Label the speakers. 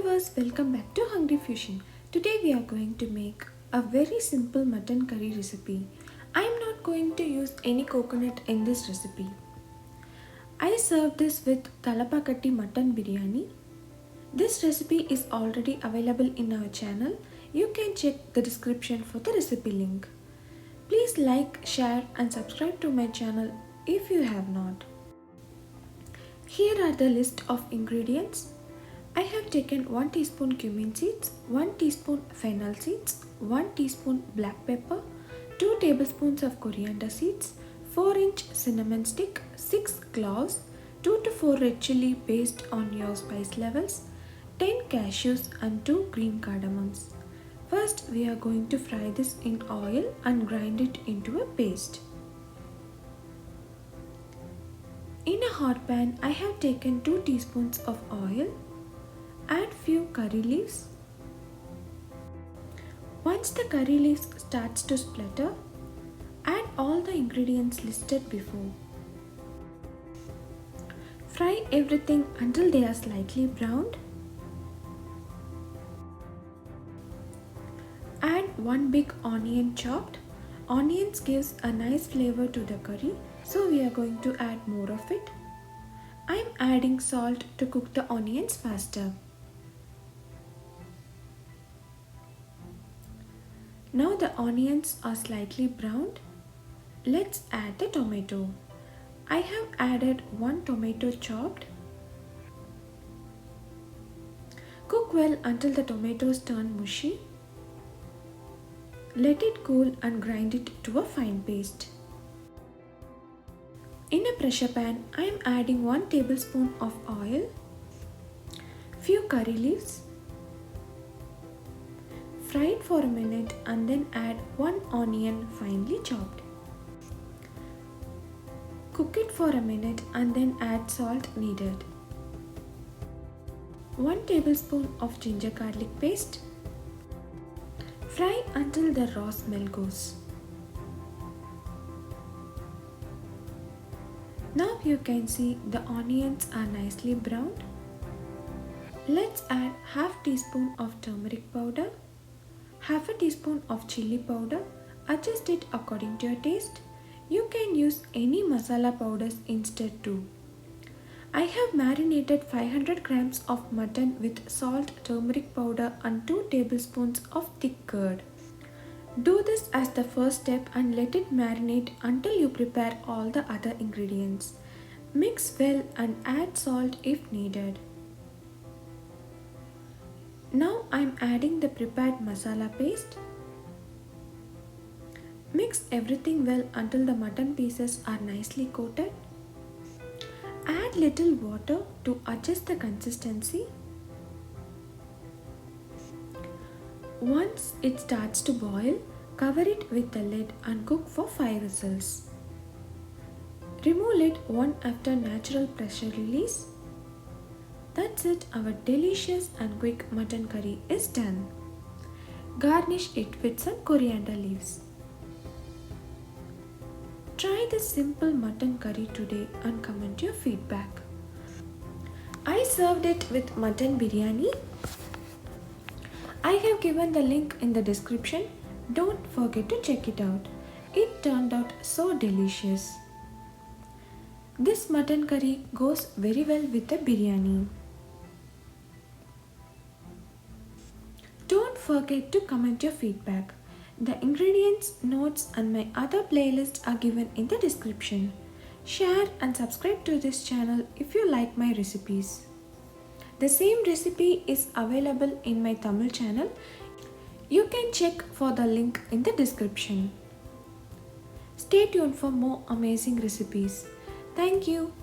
Speaker 1: viewers, welcome back to Hungry Fusion. Today we are going to make a very simple mutton curry recipe. I am not going to use any coconut in this recipe. I serve this with talapakatti mutton biryani. This recipe is already available in our channel. You can check the description for the recipe link. Please like, share and subscribe to my channel if you have not. Here are the list of ingredients. I have taken 1 teaspoon cumin seeds, 1 teaspoon fennel seeds, 1 teaspoon black pepper, 2 tablespoons of coriander seeds, 4-inch cinnamon stick, 6 cloves, 2 to 4 red chilli based on your spice levels, 10 cashews and 2 green cardamoms. First we are going to fry this in oil and grind it into a paste. In a hot pan I have taken 2 teaspoons of oil. Add few curry leaves. Once the curry leaves starts to splatter, add all the ingredients listed before. Fry everything until they are slightly browned. Add 1 big onion chopped. Onions gives a nice flavor to the curry, so we are going to add more of it. I am adding salt to cook the onions faster. Now the onions are slightly browned. Let's add the tomato. I have added 1 tomato chopped. Cook well until the tomatoes turn mushy. Let it cool and grind it to a fine paste. In a pressure pan, I am adding 1 tablespoon of oil, few curry leaves. Fry it for a minute and then add 1 onion finely chopped. Cook it for a minute and then add salt needed. 1 tablespoon of ginger garlic paste. Fry until the raw smell goes. Now you can see the onions are nicely browned. Let's add half teaspoon of turmeric powder, half a teaspoon of chili powder. Adjust it according to your taste. You can use any masala powders instead too. I have marinated 500 grams of mutton with salt, turmeric powder and 2 tablespoons of thick curd. Do this as the first step and let it marinate until you prepare all the other ingredients. Mix well and add salt if needed. Now I am adding the prepared masala paste. Mix everything well until the mutton pieces are nicely coated. Add little water to adjust the consistency. Once it starts to boil, cover it with the lid and cook for 5 whistles. Remove lid one after natural pressure release. That's it, our delicious and quick mutton curry is done. Garnish it with some coriander leaves. Try this simple mutton curry today and comment your feedback. I served it with mutton biryani. I have given the link in the description. Don't forget to check it out. It turned out so delicious. This mutton curry goes very well with the biryani. Don't forget to comment your feedback. The ingredients, notes and my other playlists are given in the description. Share and subscribe to this channel if you like my recipes. The same recipe is available in my Tamil channel. You can check for the link in the description. Stay tuned for more amazing recipes. Thank you.